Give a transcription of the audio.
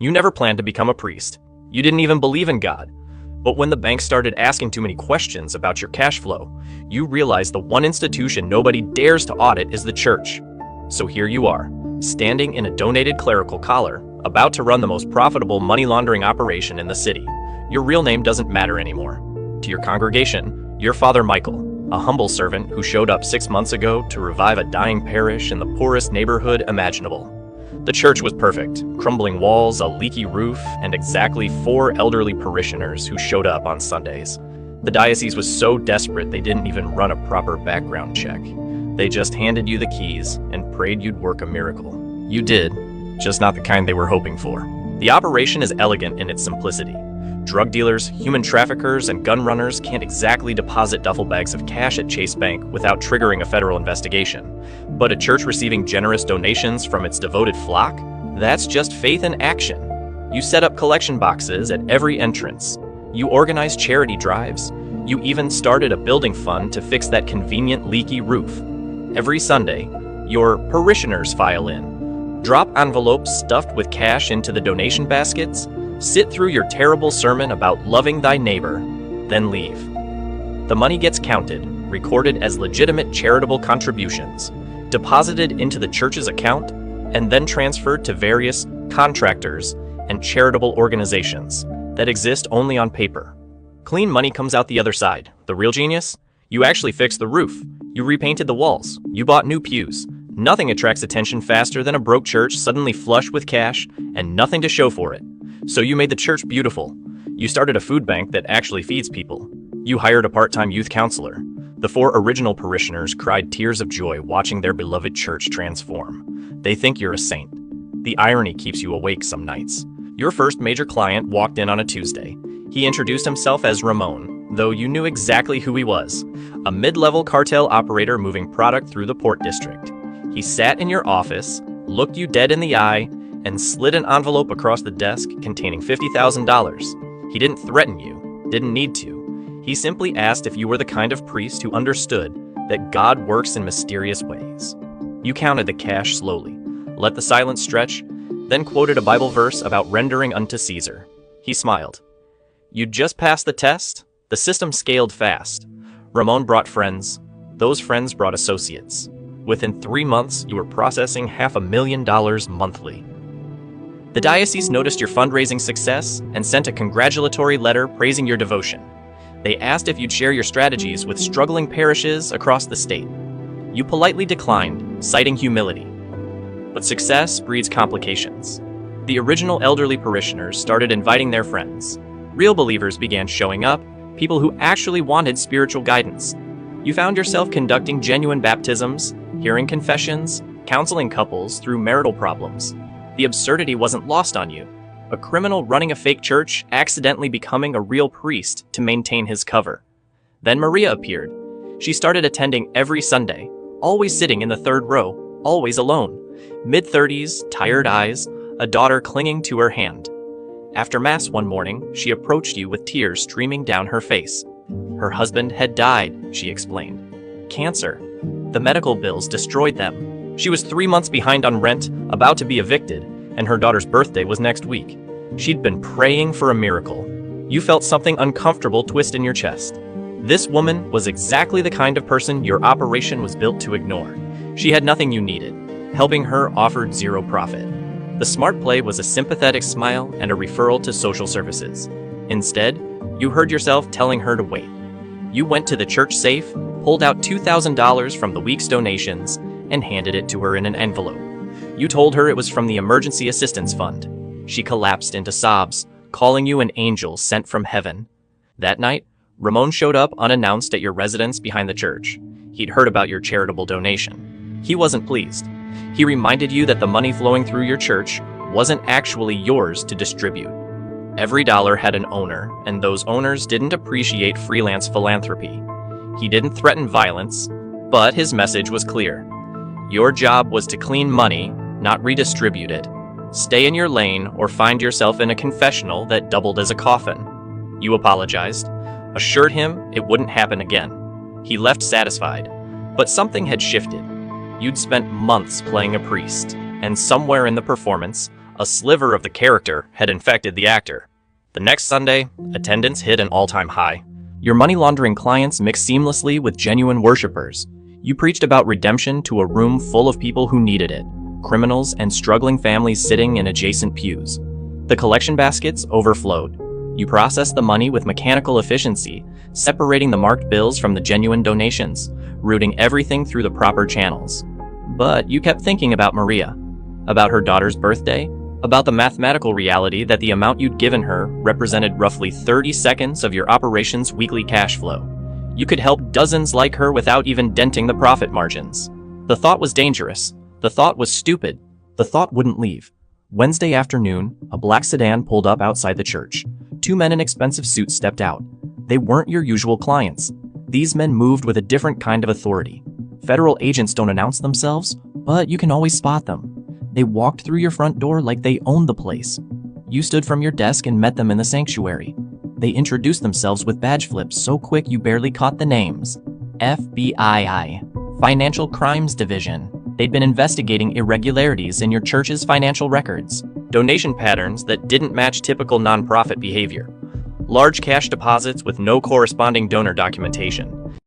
You never planned to become a priest. You didn't even believe in God. But when the bank started asking too many questions about your cash flow, you realized the one institution nobody dares to audit is the church. So here you are, standing in a donated clerical collar, about to run the most profitable money laundering operation in the city. Your real name doesn't matter anymore. To your congregation, you're Father Michael, a humble servant who showed up 6 months ago to revive a dying parish in the poorest neighborhood imaginable. The church was perfect, crumbling walls, a leaky roof, and exactly 4 elderly parishioners who showed up on Sundays. The diocese was so desperate they didn't even run a proper background check. They just handed you the keys and prayed you'd work a miracle. You did, just not the kind they were hoping for. The operation is elegant in its simplicity. Drug dealers, human traffickers, and gun runners can't exactly deposit duffel bags of cash at Chase Bank without triggering a federal investigation. But a church receiving generous donations from its devoted flock? That's just faith in action. You set up collection boxes at every entrance. You organize charity drives. You even started a building fund to fix that convenient leaky roof. Every Sunday, your parishioners file in. Drop envelopes stuffed with cash into the donation baskets. Sit through your terrible sermon about loving thy neighbor, then leave. The money gets counted, recorded as legitimate charitable contributions, deposited into the church's account, and then transferred to various contractors and charitable organizations that exist only on paper. Clean money comes out the other side. The real genius? You actually fixed the roof. You repainted the walls. You bought new pews. Nothing attracts attention faster than a broke church suddenly flush with cash and nothing to show for it. So you made the church beautiful. You started a food bank that actually feeds people. You hired a part-time youth counselor. The 4 original parishioners cried tears of joy watching their beloved church transform. They think you're a saint. The irony keeps you awake some nights. Your first major client walked in on a Tuesday. He introduced himself as Ramon, though you knew exactly who he was. A mid-level cartel operator moving product through the Port District. He sat in your office, looked you dead in the eye, and slid an envelope across the desk containing $50,000. He didn't threaten you, didn't need to. He simply asked if you were the kind of priest who understood that God works in mysterious ways. You counted the cash slowly, let the silence stretch, then quoted a Bible verse about rendering unto Caesar. He smiled. You'd just passed the test? The system scaled fast. Ramon brought friends. Those friends brought associates. Within 3 months, you were processing $500,000 monthly. The diocese noticed your fundraising success and sent a congratulatory letter praising your devotion. They asked if you'd share your strategies with struggling parishes across the state. You politely declined, citing humility. But success breeds complications. The original elderly parishioners started inviting their friends. Real believers began showing up, people who actually wanted spiritual guidance. You found yourself conducting genuine baptisms, hearing confessions, counseling couples through marital problems. The absurdity wasn't lost on you. A criminal running a fake church accidentally becoming a real priest to maintain his cover. Then Maria appeared. She started attending every Sunday, always sitting in the 3rd row, always alone. Mid-30s, tired eyes, a daughter clinging to her hand. After Mass one morning, she approached you with tears streaming down her face. Her husband had died, she explained. Cancer. The medical bills destroyed them. She was 3 months behind on rent, about to be evicted, and her daughter's birthday was next week. She'd been praying for a miracle. You felt something uncomfortable twist in your chest. This woman was exactly the kind of person your operation was built to ignore. She had nothing you needed. Helping her offered 0 profit. The smart play was a sympathetic smile and a referral to social services. Instead, you heard yourself telling her to wait. You went to the church safe, pulled out $2,000 from the week's donations, and handed it to her in an envelope. You told her it was from the Emergency Assistance Fund. She collapsed into sobs, calling you an angel sent from heaven. That night, Ramon showed up unannounced at your residence behind the church. He'd heard about your charitable donation. He wasn't pleased. He reminded you that the money flowing through your church wasn't actually yours to distribute. Every dollar had an owner, and those owners didn't appreciate freelance philanthropy. He didn't threaten violence, but his message was clear. Your job was to clean money, not redistribute it. Stay in your lane or find yourself in a confessional that doubled as a coffin. You apologized, assured him it wouldn't happen again. He left satisfied, but something had shifted. You'd spent months playing a priest, and somewhere in the performance, A sliver of the character had infected the actor. The next Sunday, attendance hit an all-time high. Your money laundering clients mixed seamlessly with genuine worshipers. You preached about redemption to a room full of people who needed it, criminals and struggling families sitting in adjacent pews. The collection baskets overflowed. You processed the money with mechanical efficiency, separating the marked bills from the genuine donations, routing everything through the proper channels. But you kept thinking about Maria, about her daughter's birthday, about the mathematical reality that the amount you'd given her represented roughly 30 seconds of your operation's weekly cash flow. You could help dozens like her without even denting the profit margins. The thought was dangerous. The thought was stupid. The thought wouldn't leave. Wednesday afternoon, a black sedan pulled up outside the church. Two men in expensive suits stepped out. They weren't your usual clients. These men moved with a different kind of authority. Federal agents don't announce themselves, but you can always spot them. They walked through your front door like they owned the place. You stood from your desk and met them in the sanctuary. They introduced themselves with badge flips so quick you barely caught the names. FBI, Financial Crimes Division. They'd been investigating irregularities in your church's financial records. Donation patterns that didn't match typical nonprofit behavior. Large cash deposits with no corresponding donor documentation.